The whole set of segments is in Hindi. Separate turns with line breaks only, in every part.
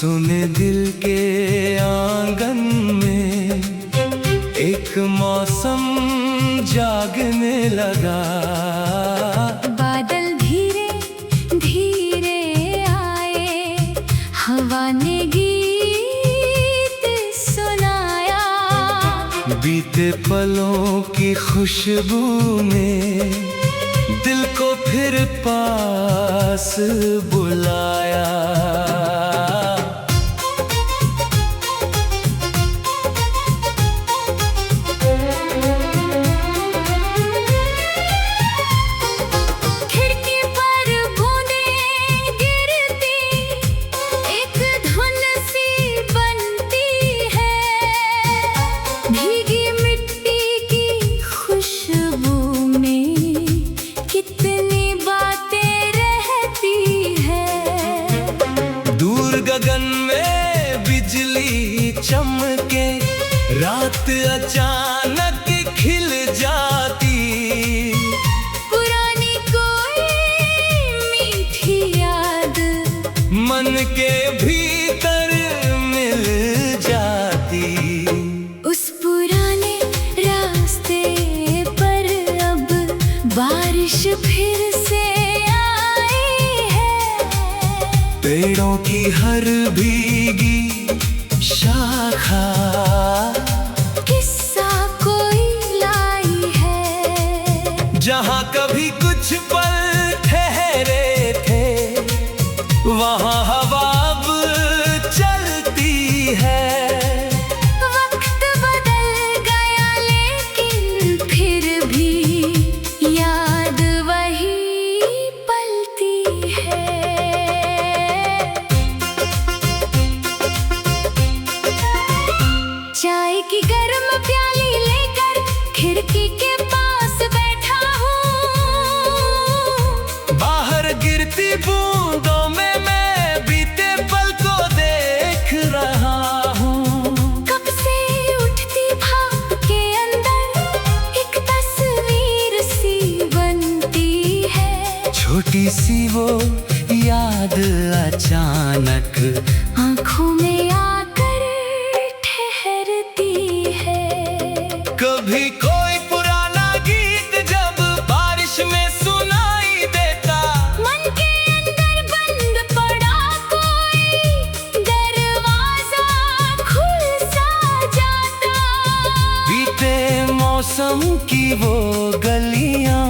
सुने दिल के आंगन में एक मौसम जागने लगा।
बादल धीरे धीरे आए, हवा ने गीत सुनाया।
बीते पलों की खुशबू ने दिल को फिर पास बुलाया।
खिड़की पर बूंदें गिरती, एक धुन सी बनती है। भीगी मिट्टी की खुशबू में कितनी बातें रहती है।
दूर गगन में बिजली चमके, रात अचानक खिल जाती।
पुरानी कोई मीठी याद
मन के भीतर मिल जाती।
उस पुराने रास्ते पर अब बारिश फिर से आई है।
पेड़ों की हर भीगी शाखा
किस्सा कोई लाई है।
जहाँ कभी कुछ पल ठहरे थे, वहाँ हवा अब चलती है।
वक्त बदल गया लेकिन फिर भी याद वही पलती है। चाय की गर्म प्याली लेकर खिड़की के पास बैठा हूँ।
बाहर गिरती बूंदों में मैं बीते पल को देख रहा हूँ।
कब से उठती भाप के अंदर एक तस्वीर सी बनती है।
छोटी सी वो याद अचानक
आँखों में आकर ठहरती है।
कभी कोई पुराना गीत जब बारिश में सुनाई देता।
मन के अंदर बंद पड़ा कोई दरवाजा खुल सा जाता।
बीते मौसम की वो गलियां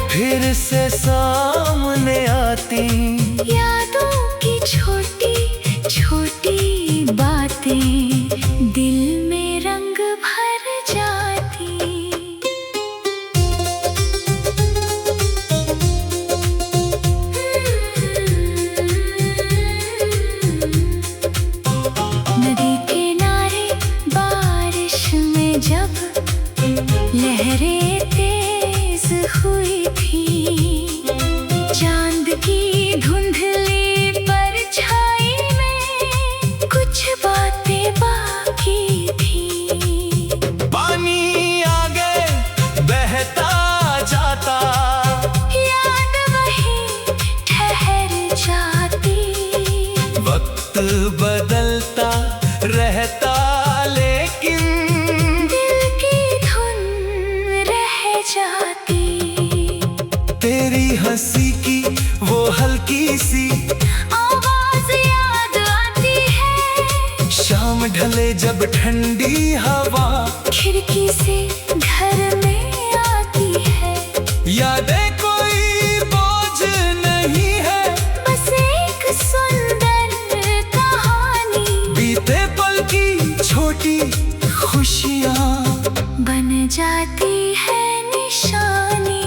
फिर से सामने आती।
यादों की छोटी छोटी बातें दिल में रंग भर जाती। नदी किनारे बारिश में जब लहरें तेज हुई थी, चांद की धुंधली परछाई में कुछ बातें बाकी थी।
पानी आगे बहता जाता,
याद वही ठहर जाती।
वक्त बदलता रहता लेकिन
दिल की धुन रह जाती।
तेरी हंसी की वो हल्की सी
आवाज याद आती है।
शाम ढले जब ठंडी हवा
खिड़की से घर में आती है।
यादें कोई बोझ नहीं है,
बस एक सुंदर कहानी
बीते पल की छोटी खुशियाँ
बन जाती है निशानी।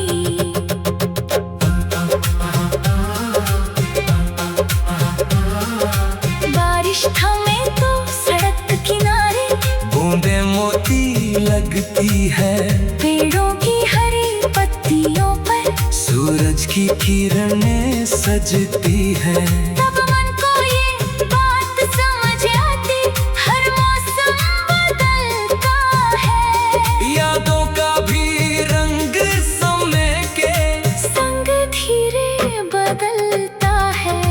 बारिश थमे तो सड़क किनारे
बूंदे मोती लगती है।
पेड़ों की हरी पत्तियों पर
सूरज की किरणें सजती है।
तब मन को ये बात समझ आती, हर मौसम बदलता है।
यादों का भी रंग समय के
संग धीरे बदलता है।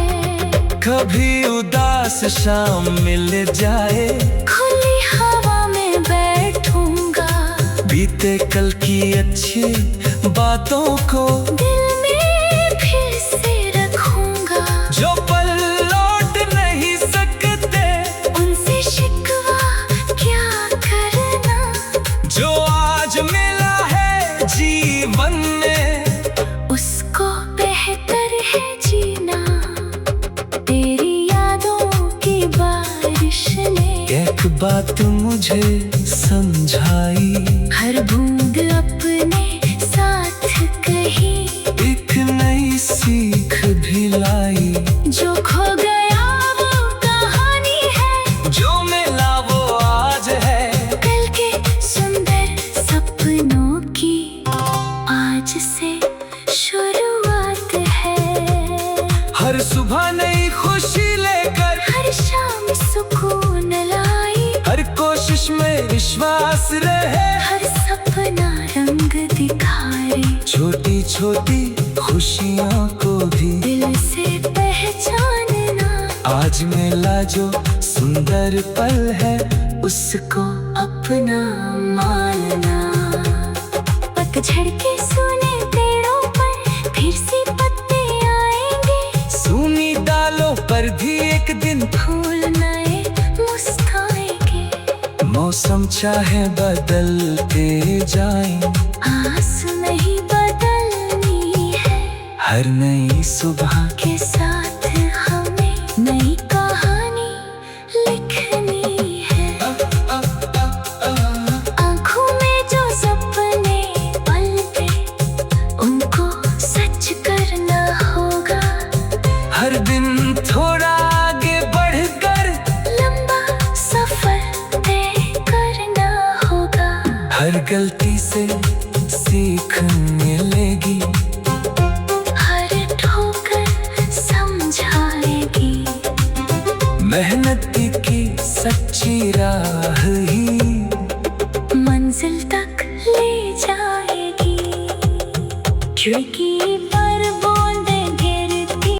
कभी उदास शाम मिल जाए,
खुली हवा में बैठूंगा,
बीते कल की अच्छी बातों को
दिल में फिर से रखूंगा।
जो पल लौट नहीं सकते,
उनसे शिकवा क्या करना,
जो आज मिला है जीवन में,
उसको बेहतर है जीना। तेरी यादों की बारिश ने
एक बात मुझे समझाई,
हर बूंद अपने साथ कही,
एक नई सीख भी लाई।
जो खो गया वो कहानी है,
जो मिला वो आज है,
कल के सुंदर सपनों की आज से शुरुआत है।
हर सुबह नई खुशी लेकर,
हर शाम सुकून लाई,
हर कोशिश में विश्वास रहे,
हर सपना रंग दिखाए,
छोटी छोटी खुशियों को भी
दिल से पहचानना।
आज मिला जो सुंदर पल है, उसको
अपना मानना। पतझड़ के सूने पेड़ों पर फिर से पत्ते आएंगे,
सूनी डालों पर भी एक दिन
फूल नए मुस्कुराएंगे।
मौसम चाहे बदलते जाएं,
आस नहीं बदलनी है,
हर नई सुबह
के साथ हमें नई कहानी लिखनी है। आँखों में जो सपने पलते, उनको सच करना होगा।
हर दिन थोड़ा आगे बढ़कर,
लंबा सफर तय करना होगा।
हर गलती से सीख मिलेगी,
हर ठोकर समझाएगी,
मेहनत की सच्ची राह ही
मंजिल तक ले जाएगी। खिड़की पर बूंदें गिरती,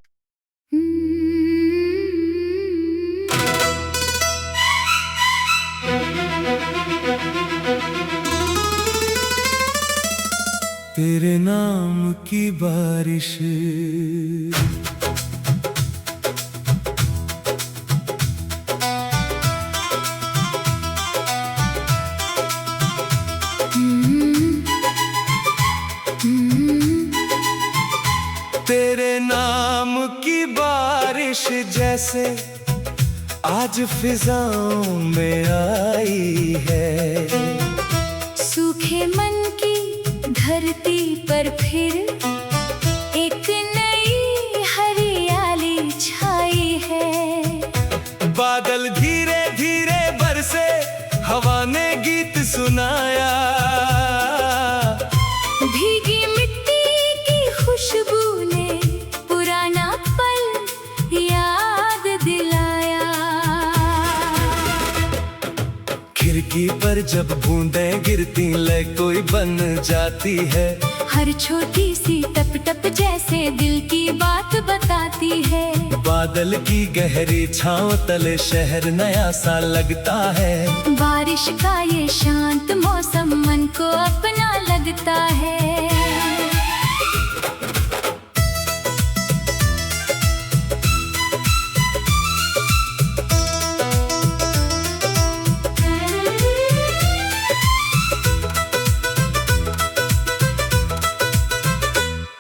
तेरे नाम की बारिश, तेरे नाम की बारिश जैसे आज फिजाओं में आई है।
सूखे मन की धरती पर फिर एक नई हरियाली छाई है।
बादल धीरे धीरे बरसे, हवा ने गीत सुनाया,
भीगी मिट्टी की खुशबू ने पुराना पल याद दिलाया।
खिड़की पर जब बूंदें गिरती ले कोई बन जाती है,
हर छोटी सी टप टप जैसे दिल की बात बताती है।
बादल की गहरी छांव तले शहर नया सा लगता है।
बारिश का ये शांत मौसम मन को अपना लगता है।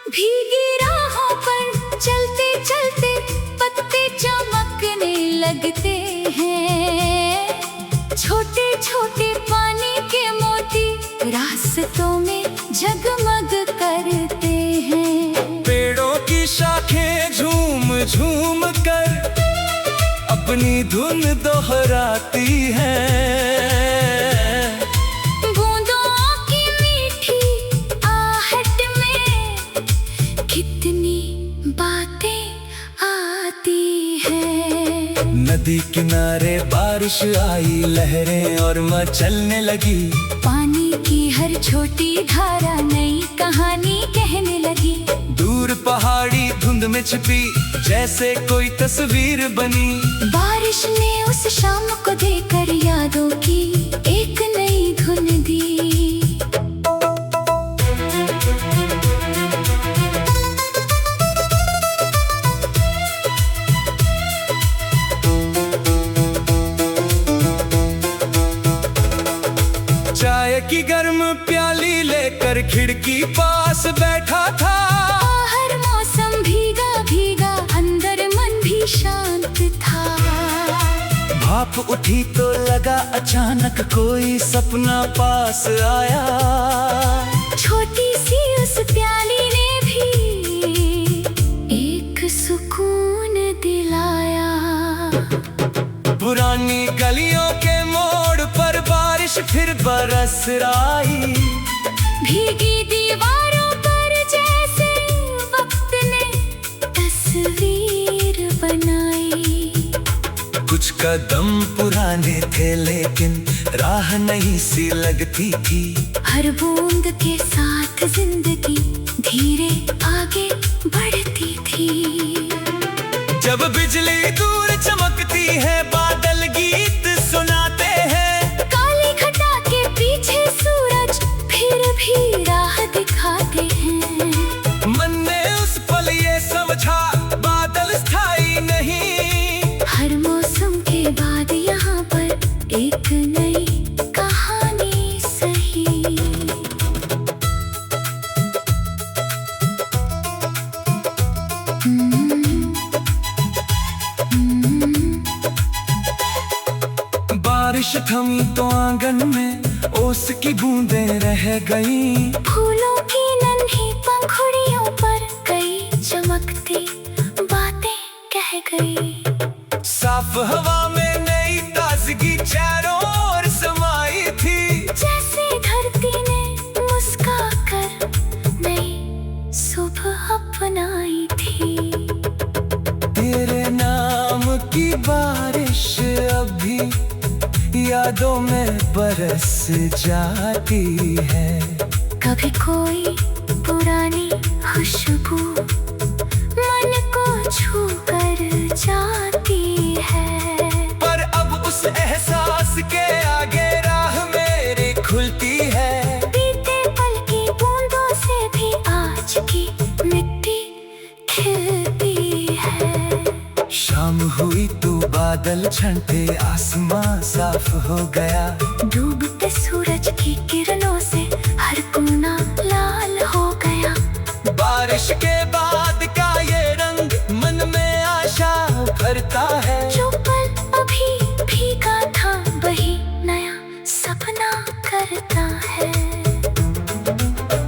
भीगी राहों पर चलते चलते पत्ते चमकने लगते हैं। छोटे छोटे पानी के मोती रास्तों में जगमग करते हैं।
पेड़ों की शाखें झूम झूम कर अपनी धुन दोहराती हैं।
बूंदों की मीठी आहट में कितनी बातें आती हैं।
नदी किनारे बारिश आई, लहरें और मचलने लगी।
पानी की हर छोटी धारा नई कहानी कहने लगी।
दूर दूर पहाड़ी धुंध में छिपी जैसे कोई तस्वीर बनी।
बारिश ने उस शाम को देकर यादों की एक नई धुन दी।
चाय की गर्म प्याली लेकर खिड़की पास बैठा था।
बाहर मौसम भीगा भीगा, अंदर मन भी शांत था।
भाप उठी तो लगा अचानक कोई सपना पास आया।
छोटी सी उस प्याली ने भी एक सुकून दिलाया।
पुरानी गलियों के मोड़ पर बारिश फिर बरस आई।
भीगी दीवारों पर जैसे वक्त ने तस्वीर बनाई।
कुछ कदम पुराने थे लेकिन राह नई सी लगती थी।
हर बूंद के साथ जिंदगी धीरे आगे बढ़ती थी।
जब बिजली दूर चमकती है बादल गीत सुनाते हैं।
काली घटा के पीछे सूरज फिर भी राह दिखाते हैं।
मन ने उस पल ये समझा बादल स्थायी नहीं।
हर मौसम के बाद यहाँ पर एक नई कहानी सही।
बारिश थमी तो आंगन में ओस की बूंदें रह गईं।
फूलों की नन्ही पंखुड़ियों पर कई चमकती बातें कह गई।
साफ हवा में नई ताजगी चारों ओर समाई थी।
जैसे धरती ने मुस्कुराकर नई सुबह अपनाई थी।
तेरे नाम की बारिश अभी यादों में बरस जाती है।
कभी कोई पुरानी खुशबू मन को छू कर जाती है।
पर अब उस एहसास के आगे राह मेरी खुलती है।
बीते पल की बूंदों से भी आज की मिट्टी खिलती है।
शाम हुई तो बादल छंटे आसमां साफ हो गया।
डूबते सूरज की किरणों से हर कोना लाल हो गया।
बारिश के बाद का ये रंग मन में आशा भरता है।
जो पल अभी भीगा था वही नया सपना करता है।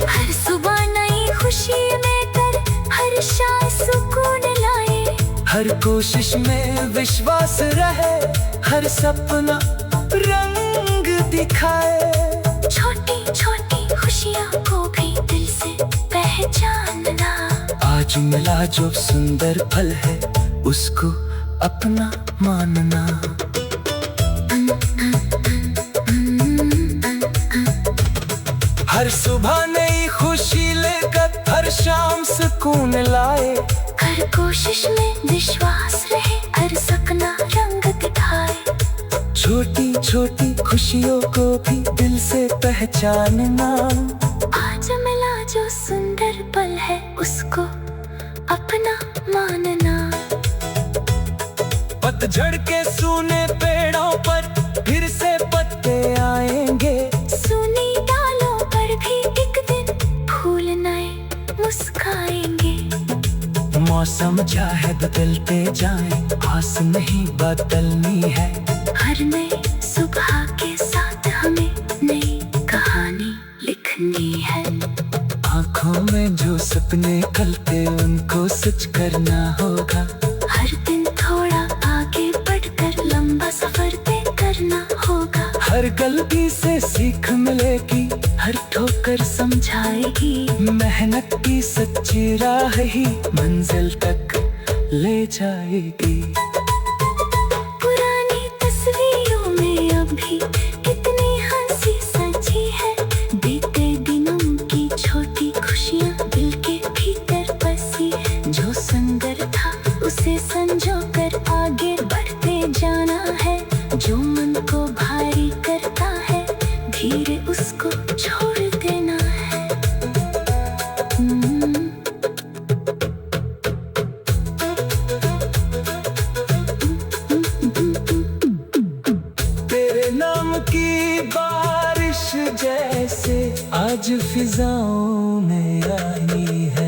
हर सुबह नई खुशी लेकर हर शाम सुकून लाए।
हर कोशिश में विश्वास रहे, हर सपना रंग दिखाए।
छोटी छोटी खुशियों को भी दिल से पहचानना।
आज मिला जो सुंदर पल है उसको अपना मानना। हर सुबह नई खुशी लेकर हर शाम सुकून लाए।
हर कोशिश में विश्वास रहे, हर सपना रंग दिखाए।
छोटी छोटी खुशियों को भी दिल से पहचानना।
आज मिला जो सुंदर पल है उसको अपना मानना।
पतझड़ के सूने पेड़ों पर फिर से पत्ते आएंगे।
सूनी डालों पर भी एक दिन फूल नए मुस्काएंगे।
मौसम चाहे बदलते जाए आस नहीं बदलनी है।
हर नई सुबह के साथ हमें नई कहानी लिखनी है।
आँखों में जो सपने खलते उनको सच करना होगा।
हर दिन थोड़ा आगे बढ़कर लंबा सफर तय करना होगा।
हर गलती से सीख मिलेगी, हर ठोकर समझाएगी। मेहनत की सच्ची राह ही मंजिल तक ले जाएगी।
पुरानी तस्वीरों में अभी कितनी हंसी सजी है। बीते दिनों की छोटी खुशियाँ दिल के भीतर बस से संजो कर आगे बढ़ते जाना है। जो मन को भारी करता है धीरे उसको छोड़ देना है।
तेरे नाम की बारिश जैसे आज फिजाओं में आई है।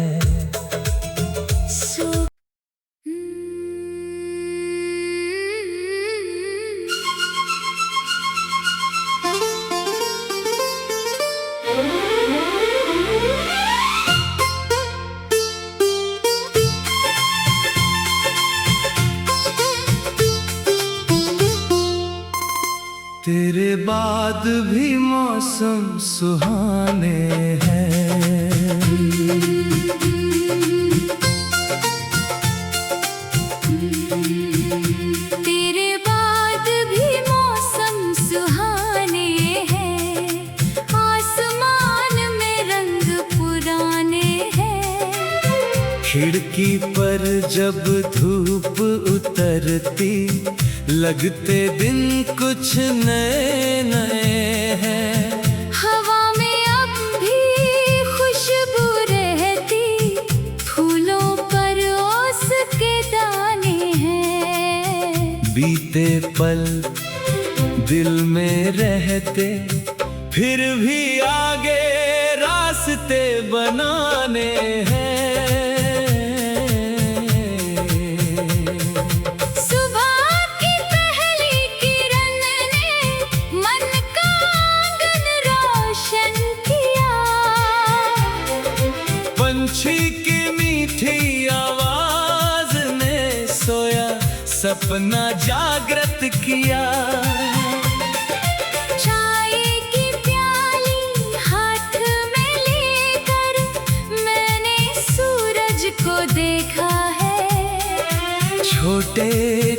तेरे बाद भी मौसम सुहाने हैं।
तेरे बाद भी मौसम सुहाने हैं। आसमान में रंग पुराने हैं।
खिड़की पर जब धूप उतरती लगते दिन कुछ नए नए हैं।
हवा में अब भी खुशबू रहती, फूलों पर ओस के दाने हैं।
बीते पल दिल में रहते फिर भी आगे रास्ते बनाने हैं। पंछी की मीठी आवाज ने सोया सपना जागृत किया।
चाय की प्याली हाथ में लेकर मैंने सूरज को देखा है।
छोटे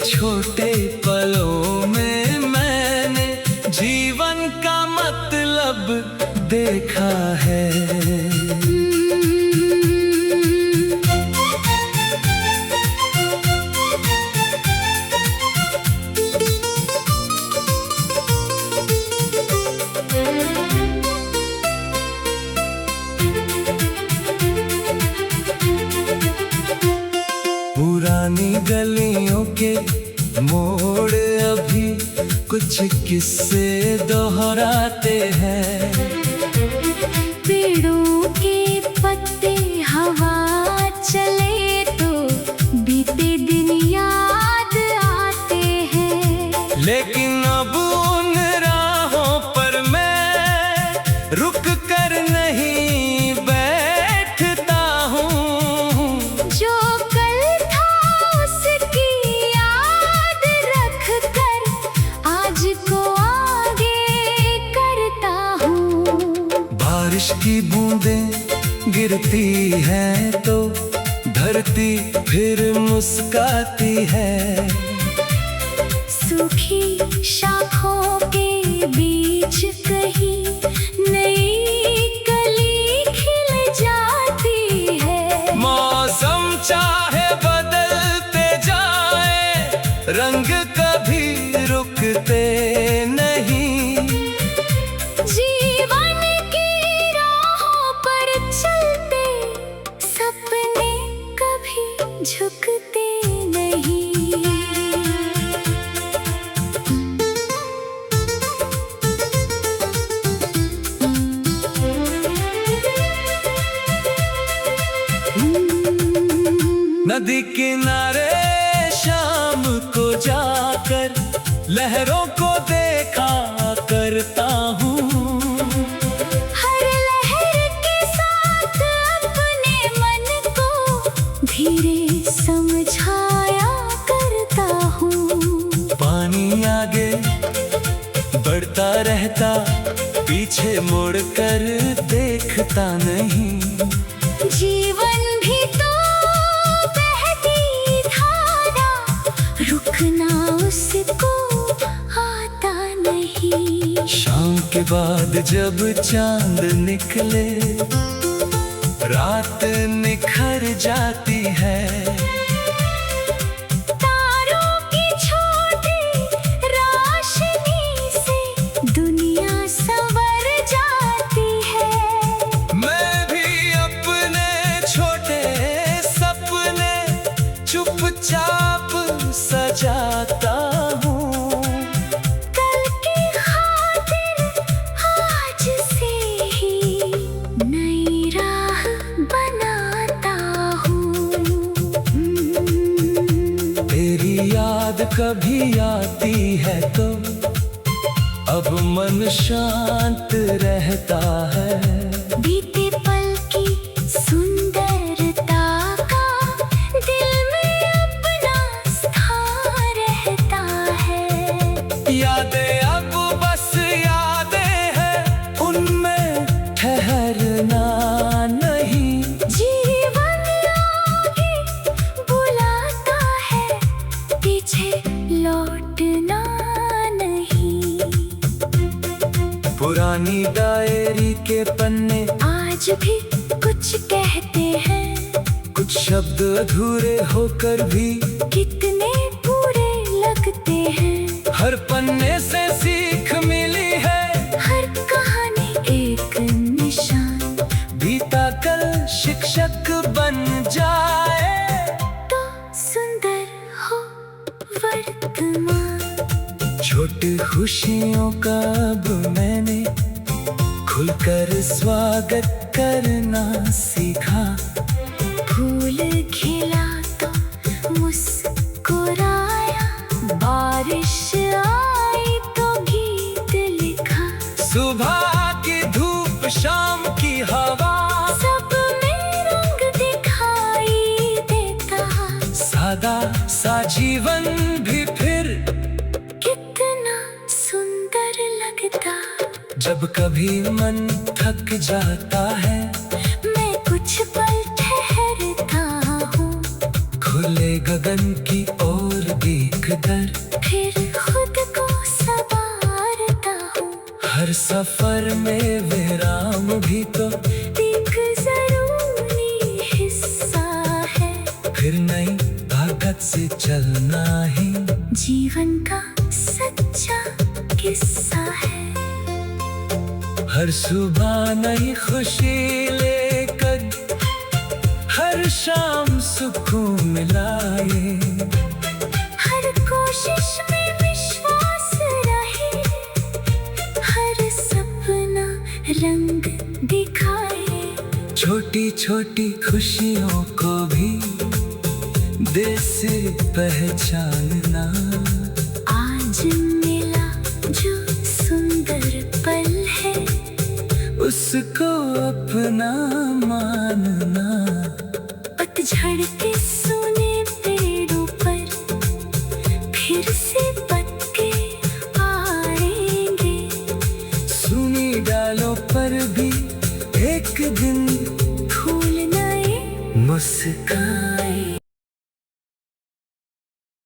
छोटे पलों में मैंने जीवन का मतलब देखा है। पुरानी गलियों के मोड़ अभी कुछ किस्से दोहराते हैं।
पेड़ों के पत्ते हवा चले तो बीते दिन याद आते हैं।
लेकिन अब उन राहों पर मैं रुक कर नहीं बैठता हूँ।
जो कल था उसकी याद रख कर आज को आगे करता हूँ।
बारिश की बूंदें गिरती हैं तो धरती फिर मुस्काती है।
सूखी शाखों के बीच कहीं नई कली खिल जाती है।
मौसम चाहे बदलते जाए रंग कभी रुकते नहीं।
जीवन की राहों पर चलते सपने कभी झुकते नहीं।
नदी किनारे शाम को जाकर लहरों को देखा करता हूँ।
हर लहर के साथ अपने मन को धीरे समझाया करता हूँ।
पानी आगे बढ़ता रहता पीछे मुड़ कर देखता नहीं।
जीवन भी तो बहती धारा, रुकना उसको आता नहीं।
शाम के बाद जब चांद निकले रात निखर जाती है। याद कभी आती है तो अब मन शांत रहता है।
बीते पल की सुंदरता का दिल में अपना स्थान रहता है।
यादें अब बस यादें हैं, उनमें ठहरना नहीं।
जीवन आगे बुलाता है, पीछे लौटना नहीं।
पुरानी डायरी के पन्ने
आज भी कुछ कहते हैं,
कुछ शब्द अधूरे होकर भी
कितने पूरे लगते हैं।
हर पन्ने से सीख मिली है,
हर कहानी एक निशान।
बीता कल शिक्षक बन जाए
तो सुंदर हो वर्तमान।
छोटी खुशियों का अब मैंने खुलकर स्वागत करना सीखा।
फूल खिला तो मुस्कुराया, बारिश आई तो गीत लिखा।
सुबह की धूप शाम की हवा
सब में रंग दिखाई देता,
सादा सा जीवन भी फिर
कितना सुंदर लगता।
जब कभी मन थक जाता है,
मैं कुछ पल ठहरता हूँ,
खुले गगन की ओर देखकर
फिर खुद को संवारता हूँ।
हर सफर में विराम भी तो
एक जरूरी हिस्सा है,
फिर नई ताकत से चलना ही
जीवन का सच्चा किस्सा है।
हर सुबह नई खुशी लेकर, हर शाम सुकून मिलाए।
हर कोशिश में विश्वास रहे, हर सपना रंग दिखाए।
छोटी छोटी खुशियों को भी दिल से पहचानना।
आज मिला जो सुंदर पल है,
उसको अपना मानना।
पतझड़ के